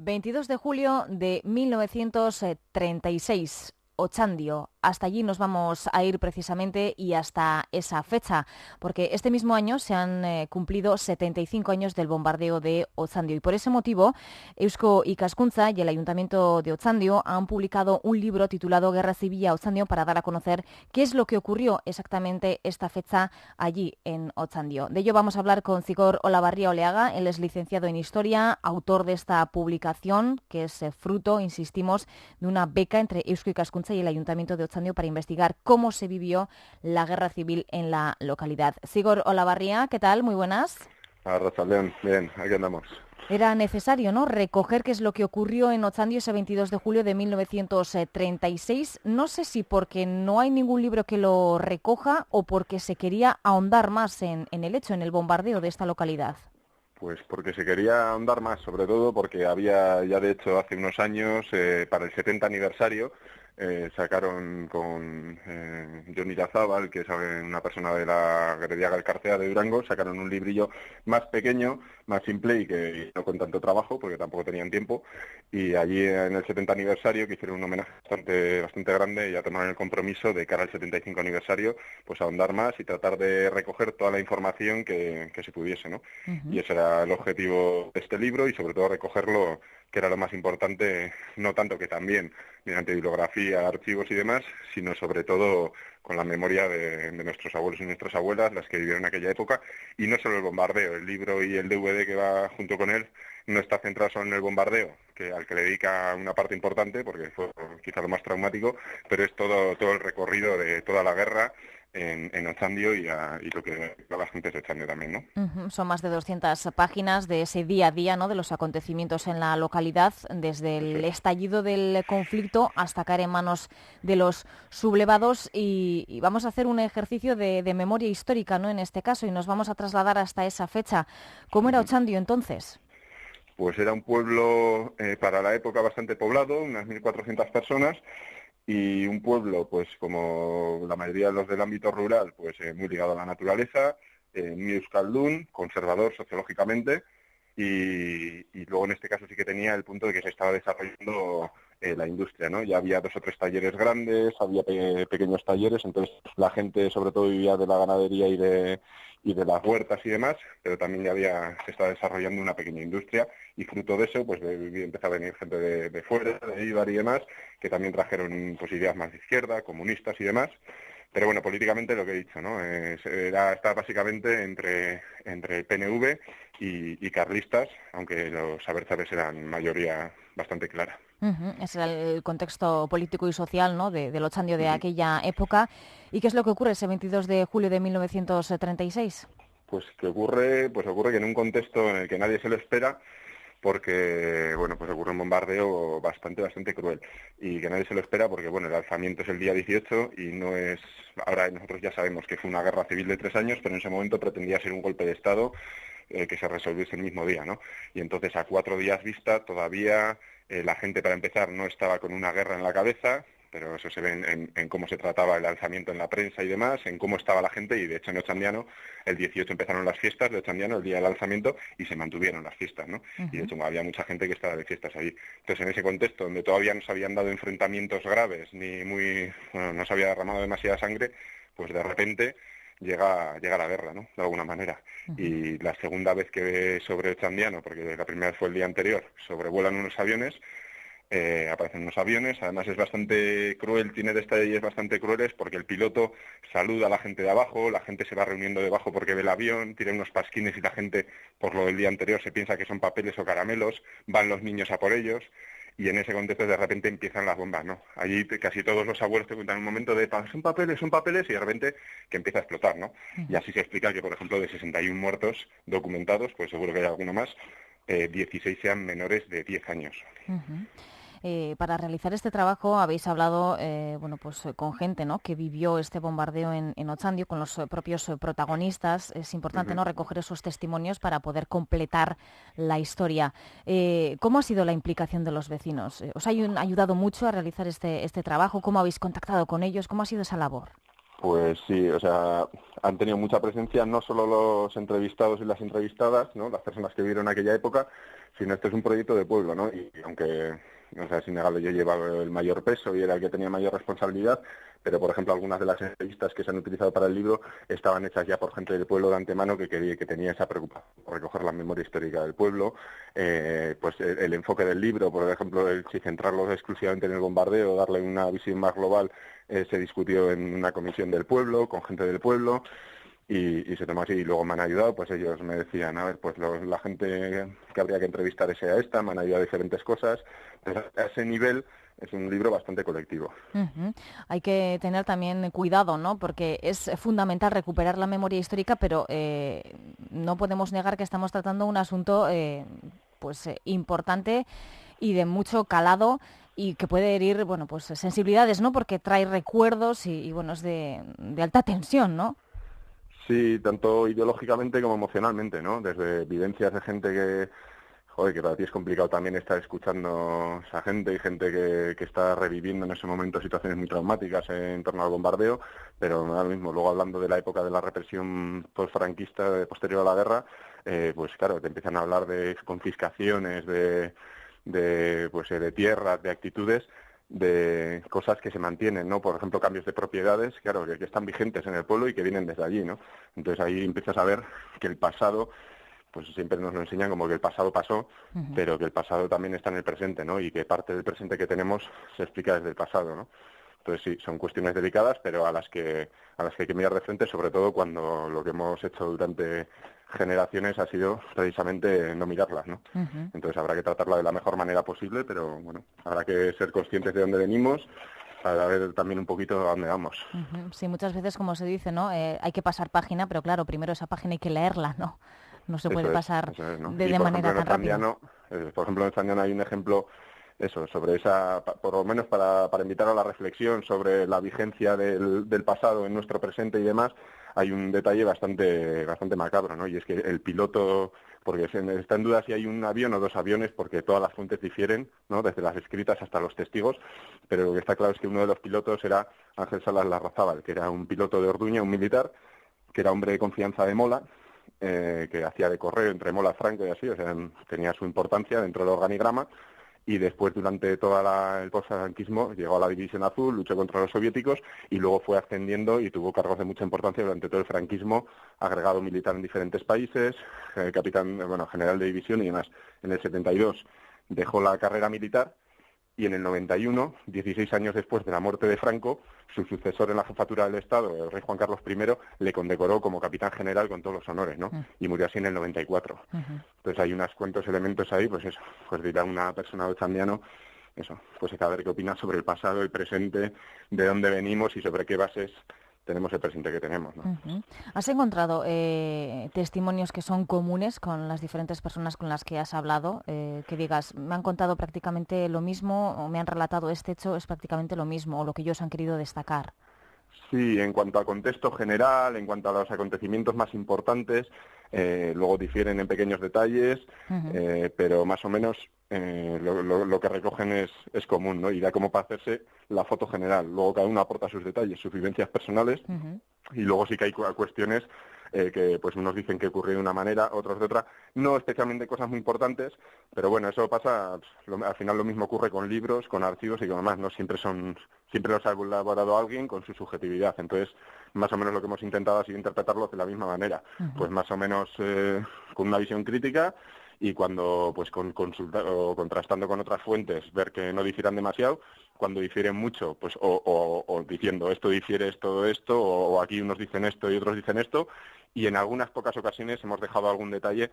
22 de julio de 1936, Otxandio. Hasta allí nos vamos a ir precisamente y hasta esa fecha, porque este mismo año se han cumplido 75 años del bombardeo de Otxandio y por ese motivo Eusko Ikaskuntza y el Ayuntamiento de Otxandio han publicado un libro titulado Guerra Civil a Otxandio para dar a conocer qué es lo que ocurrió exactamente esta fecha allí en Otxandio. De ello vamos a hablar con Zigor Olavarría Oleaga. Él es licenciado en Historia, autor de esta publicación que es fruto, insistimos, de una beca entre Eusko Ikaskuntza y el Ayuntamiento de Otxandio para investigar cómo se vivió la guerra civil en la localidad. Zigor Olavarría, ¿qué tal? Muy buenas. Arratsaldeon, bien, aquí andamos. Era necesario, ¿no?, recoger qué es lo que ocurrió en Otxandio ese 22 de julio de 1936. No sé si porque no hay ningún libro que lo recoja o porque se quería ahondar más en el hecho, en el bombardeo de esta localidad. Pues porque se quería ahondar más, sobre todo porque había ya de hecho hace unos años, para el 70 aniversario, sacaron con Jon Irazábal, que es una persona de la Gerediaga Elkartea de Durango, sacaron un librillo más pequeño, más simple y que no con tanto trabajo, porque tampoco tenían tiempo, y allí en el 70 aniversario, que hicieron un homenaje bastante grande, ya tomaron el compromiso de cara al 75 aniversario, pues ahondar más y tratar de recoger toda la información que se pudiese, ¿no? Uh-huh. Y ese era el objetivo de este libro y sobre todo recogerlo, que era lo más importante, no tanto que también mediante bibliografía, archivos y demás, sino sobre todo con la memoria de nuestros abuelos y nuestras abuelas, las que vivieron aquella época, y no solo el bombardeo. El libro y el DVD que va junto con él no está centrado solo en el bombardeo, al que le dedica una parte importante, porque fue quizá lo más traumático, pero es todo el recorrido de toda la guerra en Otxandio y lo que la gente de Otxandio también, ¿no? Uh-huh. Son más de 200 páginas de ese día a día, ¿no?, de los acontecimientos en la localidad, desde el estallido del conflicto hasta caer en manos de los sublevados y vamos a hacer un ejercicio de memoria histórica, ¿no?, en este caso, y nos vamos a trasladar hasta esa fecha. ¿Cómo era Otxandio entonces? Pues era un pueblo para la época bastante poblado, unas 1.400 personas, y un pueblo, pues como la mayoría de los del ámbito rural, pues muy ligado a la naturaleza, muy euskaldun, conservador sociológicamente, y luego en este caso sí que tenía el punto de que se estaba desarrollando la industria, ¿no? Ya había 2 o 3 talleres grandes, había pequeños talleres, entonces la gente sobre todo vivía de la ganadería y de las huertas y demás, pero también se estaba desarrollando una pequeña industria y fruto de eso pues empezó a venir gente de fuera, de Eibar y demás, que también trajeron pues ideas más de izquierda, comunistas y demás. Pero bueno, políticamente lo que he dicho, ¿no? Está básicamente entre el PNV y carlistas, aunque los abertzales eran mayoría bastante clara. Uh-huh. Ese era el contexto político y social, ¿no?, del Otxandio de Uh-huh. aquella época. ¿Y qué es lo que ocurre ese 22 de julio de 1936? Pues ocurre que en un contexto en el que nadie se lo espera, porque bueno, pues ocurre un bombardeo bastante cruel y que nadie se lo espera porque bueno, el alzamiento es el día 18 y no es, ahora nosotros ya sabemos que fue una guerra civil de 3 años, pero en ese momento pretendía ser un golpe de Estado que se resolviese el mismo día, ¿no? Y entonces a 4 días vista todavía la gente, para empezar, no estaba con una guerra en la cabeza, pero eso se ve en cómo se trataba el alzamiento en la prensa y demás, en cómo estaba la gente, y de hecho en Otxandiano el 18 empezaron las fiestas de Otxandiano, el día del alzamiento, y se mantuvieron las fiestas, ¿no? Uh-huh. Y de hecho había mucha gente que estaba de fiestas allí. Entonces en ese contexto, donde todavía no se habían dado enfrentamientos graves, no se había derramado demasiada sangre, pues de repente llega la guerra, ¿no?, de alguna manera. Uh-huh. Y la segunda vez que sobre Otxandiano, porque la primera vez fue el día anterior, sobrevuelan unos aviones, aparecen unos aviones, además es bastante cruel, tiene detalles bastante crueles porque el piloto saluda a la gente de abajo, la gente se va reuniendo debajo porque ve el avión, tira unos pasquines y la gente, por lo del día anterior, se piensa que son papeles o caramelos, van los niños a por ellos, y en ese contexto de repente empiezan las bombas, ¿no? Allí casi todos los abuelos te cuentan un momento de son papeles, y de repente que empieza a explotar, ¿no? Uh-huh. Y así se explica que, por ejemplo, de 61 muertos documentados, pues seguro que hay alguno más, 16 sean menores de 10 años. Uh-huh. Para realizar este trabajo habéis hablado con gente, ¿no?, que vivió este bombardeo en Otxandio, con los propios protagonistas. Es importante, uh-huh, ¿no?, recoger esos testimonios para poder completar la historia. ¿Cómo ha sido la implicación de los vecinos? ¿Os ha ayudado mucho a realizar este trabajo? ¿Cómo habéis contactado con ellos? ¿Cómo ha sido esa labor? Pues sí, o sea, han tenido mucha presencia no solo los entrevistados y las entrevistadas, ¿no? Las personas que vivieron aquella época, sino este es un proyecto de pueblo, ¿no? Y aunque, o sea, es innegable, yo llevaba el mayor peso y era el que tenía mayor responsabilidad, pero por ejemplo algunas de las entrevistas que se han utilizado para el libro estaban hechas ya por gente del pueblo de antemano que tenía esa preocupación por recoger la memoria histórica del pueblo, pues el enfoque del libro, por ejemplo, el si centrarlo exclusivamente en el bombardeo, darle una visión más global, se discutió en una comisión del pueblo, con gente del pueblo, y se tomó así. Y luego me han ayudado, pues ellos me decían, a ver, pues la gente que habría que entrevistar es a esta, me han ayudado a diferentes cosas. Entonces, a ese nivel es un libro bastante colectivo. Ujú. Hay que tener también cuidado, ¿no? Porque es fundamental recuperar la memoria histórica, pero no podemos negar que estamos tratando un asunto importante y de mucho calado y que puede herir, bueno, pues sensibilidades, ¿no? Porque trae recuerdos y bueno, es de alta tensión, ¿no? Sí, tanto ideológicamente como emocionalmente, ¿no? Desde vivencias de gente que para ti es complicado también estar escuchando a esa gente y gente que está reviviendo en ese momento situaciones muy traumáticas en torno al bombardeo, pero ahora mismo, luego hablando de la época de la represión postfranquista posterior a la guerra, pues claro, te empiezan a hablar de confiscaciones, de tierras, de actitudes, de cosas que se mantienen, ¿no? Por ejemplo, cambios de propiedades, claro, que están vigentes en el pueblo y que vienen desde allí, ¿no? Entonces ahí empiezas a ver que el pasado, pues siempre nos lo enseñan como que el pasado pasó, Ujú. pero que el pasado también está en el presente, ¿no? Y que parte del presente que tenemos se explica desde el pasado, ¿no? Entonces sí, son cuestiones delicadas, pero a las que hay que mirar de frente, sobre todo cuando lo que hemos hecho durante generaciones ha sido precisamente no mirarlas, ¿no? Ujú. Entonces habrá que tratarla de la mejor manera posible, pero bueno, habrá que ser conscientes de dónde venimos para ver también un poquito a dónde vamos. Ujú. Sí, muchas veces, como se dice, ¿no? Hay que pasar página, pero claro, primero esa página hay que leerla, ¿no? No se puede pasar Eso es, ¿no? de, Y de por ejemplo manera en tan rápido. Ofandiano, hay un ejemplo eso, sobre esa, por lo menos para invitar a la reflexión sobre la vigencia del pasado en nuestro presente y demás, hay un detalle bastante macabro, ¿no? Y es que el piloto, porque está en duda si hay un avión o dos aviones, porque todas las fuentes difieren, ¿no? Desde las escritas hasta los testigos, pero lo que está claro es que uno de los pilotos era Ángel Salas Larrazábal, que era un piloto de Orduña, un militar, que era hombre de confianza de Mola, que hacía de correo entre Mola Franco y así, o sea, tenía su importancia dentro del organigrama, y después durante toda el postfranquismo llegó a la División Azul, luchó contra los soviéticos y luego fue ascendiendo y tuvo cargos de mucha importancia durante todo el franquismo, agregado militar en diferentes países, general de división y demás. En el 72 dejó la carrera militar y en el 91, 16 años después de la muerte de Franco, su sucesor en la jefatura del Estado, el rey Juan Carlos I, le condecoró como capitán general con todos los honores, ¿no? Mm. Y murió así en el 94. Ujú. Entonces hay unos cuantos elementos ahí, pues eso, pues dirá una persona ochandiano, eso, pues hay que ver qué opina sobre el pasado, el presente, de dónde venimos y sobre qué bases tenemos el presente que tenemos, ¿no? Ujú. ¿Has encontrado testimonios que son comunes con las diferentes personas con las que has hablado? Que digas, me han contado prácticamente lo mismo o me han relatado este hecho, es prácticamente lo mismo o lo que ellos han querido destacar. Sí, en cuanto a contexto general, en cuanto a los acontecimientos más importantes, luego difieren en pequeños detalles, Ujú. pero más o menos lo que recogen es común, ¿no? Y da como para hacerse la foto general. Luego cada uno aporta sus detalles, sus vivencias personales, Ujú. y luego sí que hay cuestiones que pues unos dicen que ocurrió de una manera, otros de otra, no especialmente cosas muy importantes, pero bueno, eso pasa, al final lo mismo ocurre con libros, con archivos y con demás, no siempre los ha elaborado alguien con su subjetividad, entonces más o menos lo que hemos intentado ha sido interpretarlos de la misma manera, Ujú. pues más o menos con una visión crítica y cuando pues o contrastando con otras fuentes ver que no difieran demasiado, cuando difieren mucho, pues o diciendo esto difiere todo esto, o aquí unos dicen esto y otros dicen esto, y en algunas pocas ocasiones hemos dejado algún detalle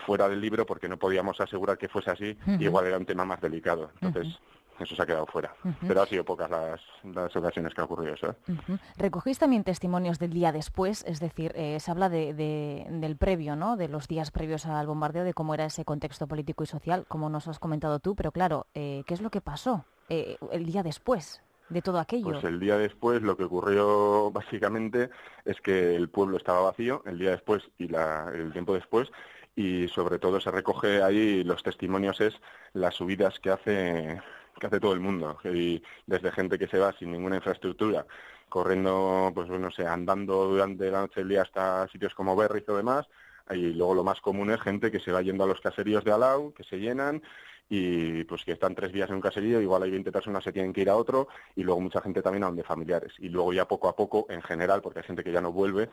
fuera del libro porque no podíamos asegurar que fuese así, Ujú. igual era un tema más delicado, entonces Ujú. eso se ha quedado fuera. Ujú. Pero ha sido pocas las ocasiones que ha ocurrido eso, ¿eh? Ujú. Recogéis también testimonios del día después, es decir, se habla del previo, ¿no? De los días previos al bombardeo, de cómo era ese contexto político y social, como nos has comentado tú, pero claro, ¿qué es lo que pasó el día después de todo Pues aquello? el día después lo que ocurrió básicamente es que el pueblo estaba vacío el día después y el tiempo después, y sobre todo se recoge ahí los testimonios, es las subidas que hace todo el mundo, y desde gente que se va sin ninguna infraestructura, corriendo, pues no sé, andando durante la noche y el día hasta sitios como Berriz o demás. Y luego lo más común es gente que se va yendo a los caseríos de Alau, que se llenan, y pues que están 3 días en un caserío, igual hay 20 personas se tienen que ir a otro, y luego mucha gente también a donde familiares. Y luego ya poco a poco, en general, porque hay gente que ya no vuelve,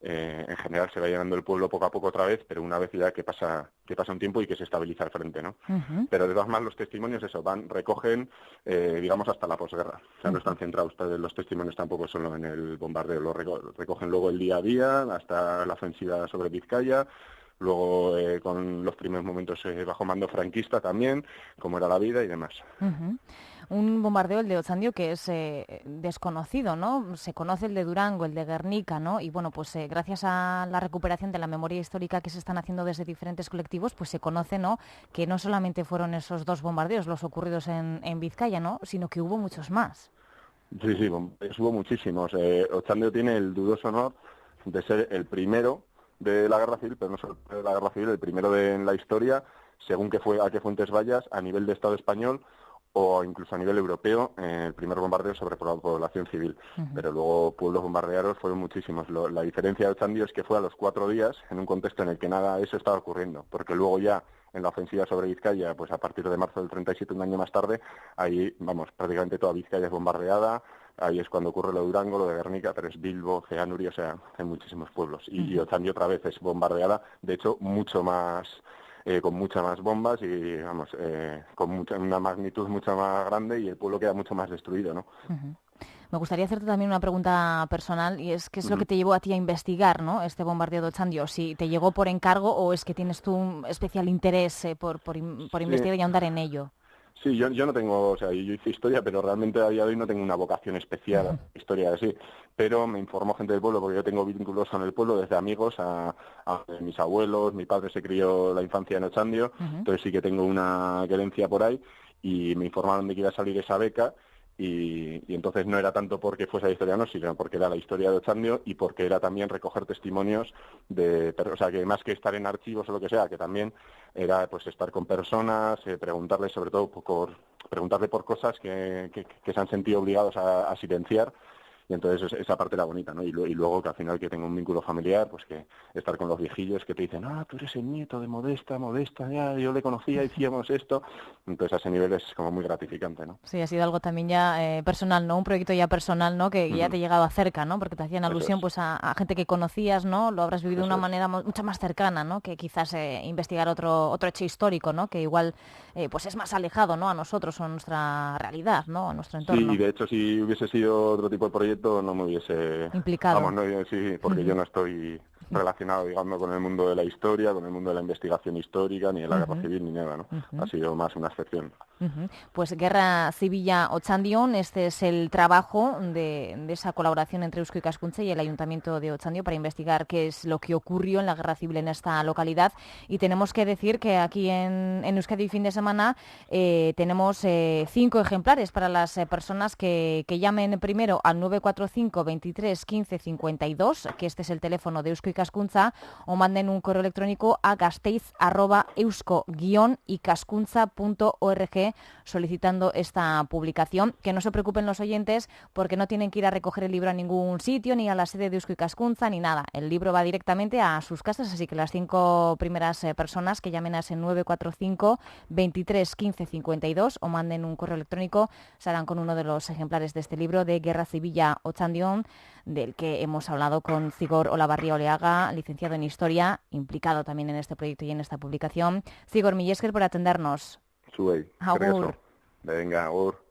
en general se va llenando el pueblo poco a poco otra vez, pero una vez ya que pasa un tiempo y que se estabiliza el frente, ¿no? Uh-huh. Pero de todas maneras los testimonios, eso, recogen, digamos, hasta la posguerra. O sea, no están centrados, los testimonios tampoco solo en el bombardeo, recogen luego el día a día, hasta la ofensiva sobre Vizcaya, luego con los primeros momentos bajo mando franquista también, cómo era la vida y demás. Uh-huh. Un bombardeo, el de Otxandio, que es desconocido, ¿no? Se conoce el de Durango, el de Guernica, ¿no? Y bueno, pues gracias a la recuperación de la memoria histórica que se están haciendo desde diferentes colectivos, pues se conoce, ¿no?, que no solamente fueron esos 2 bombardeos los ocurridos en Vizcaya, ¿no?, sino que hubo muchos más. Sí, hubo muchísimos. Otxandio tiene el dudoso honor de ser el primero de la Guerra Civil, pero no solo de la Guerra Civil, el primero en la historia, según a qué fuentes vayas, a nivel de Estado español o incluso a nivel europeo, el primer bombardeo sobre población civil. Uh-huh. Pero luego pueblos bombardeados fueron muchísimos. La diferencia de Otxandio es que fue a los 4 días, en un contexto en el que nada de eso estaba ocurriendo, porque luego ya en la ofensiva sobre Vizcaya, pues a partir de marzo del 37, un año más tarde, ahí, vamos, prácticamente toda Vizcaya es bombardeada. Ahí es cuando ocurre lo de Durango, lo de Guernica, pero es Bilbo, Ceanuri, o sea, hay muchísimos pueblos. Y Otxandio otra vez es bombardeada, de hecho, mucho más, con muchas más bombas y, vamos, con una magnitud mucho más grande y el pueblo queda mucho más destruido, ¿no? Uh-huh. Me gustaría hacerte también una pregunta personal, y es ¿qué es lo que te llevó a ti a investigar, ¿no?, este bombardeo de Otxandio? ¿Si te llegó por encargo o es que tienes tú un especial interés por investigar y ahondar en ello? Sí, yo no tengo, o sea, yo hice historia, pero realmente a día de hoy no tengo una vocación especial a historia así. Pero me informó gente del pueblo, porque yo tengo vínculos con el pueblo, desde amigos a mis abuelos, mi padre se crió la infancia en Otxandio, entonces sí que tengo una querencia por ahí, y me informaron de que iba a salir esa beca, y entonces no era tanto porque fuese la historia, no, sino porque era la historia de Otxandio y porque era también recoger testimonios o sea, que más que estar en archivos o lo que sea, que también era pues estar con personas, preguntarles sobre todo preguntarle por cosas que se han sentido obligados a silenciar. Y entonces esa parte era bonita, ¿no? Y luego que al final que tengo un vínculo familiar, pues que estar con los viejillos que te dicen, tú eres el nieto de Modesta, ya, yo le conocía, hacíamos esto. Entonces a ese nivel es como muy gratificante, ¿no? Sí, ha sido algo también ya personal, ¿no? Un proyecto ya personal, ¿no? Que ya te ha llegado cerca, ¿no? Porque te hacían alusión pues a gente que conocías, ¿no? Lo habrás vivido de una manera mucho más cercana, ¿no? Que quizás investigar otro hecho histórico, ¿no? Que igual pues es más alejado, ¿no?, a nosotros o a nuestra realidad, ¿no?, a nuestro entorno. Sí, y de hecho si hubiese sido otro tipo de proyecto no me hubiese implicado. Vamos, no, sí, porque yo no estoy relacionado, digamos, con el mundo de la historia, con el mundo de la investigación histórica, ni de la guerra civil, ni nada, ¿no? Ha sido más una excepción. Pues Guerra Zibila Otxandion, este es el trabajo de esa colaboración entre Eusko Ikaskuntza y el Ayuntamiento de Otxandio para investigar qué es lo que ocurrió en la guerra civil en esta localidad. Y tenemos que decir que aquí en Euskadi fin de semana tenemos 5 ejemplares para las personas que llamen primero al 945 23 15 52, que este es el teléfono de Eusko Ikaskuntza, o manden un correo electrónico a gasteiz@eusko-ikaskuntza.org solicitando esta publicación. Que no se preocupen los oyentes porque no tienen que ir a recoger el libro a ningún sitio, ni a la sede de Eusko Ikaskuntza, ni nada. El libro va directamente a sus casas, así que las 5 primeras personas que llamen a ese 945 23 15 52 o manden un correo electrónico se harán con uno de los ejemplares de este libro de Guerra Zibila Otxandion, del que hemos hablado con Zigor Olabarria Oleaga, licenciado en Historia, implicado también en este proyecto y en esta publicación. Zigor, mila esker por atendernos. Zuei, Agur. venga, agur.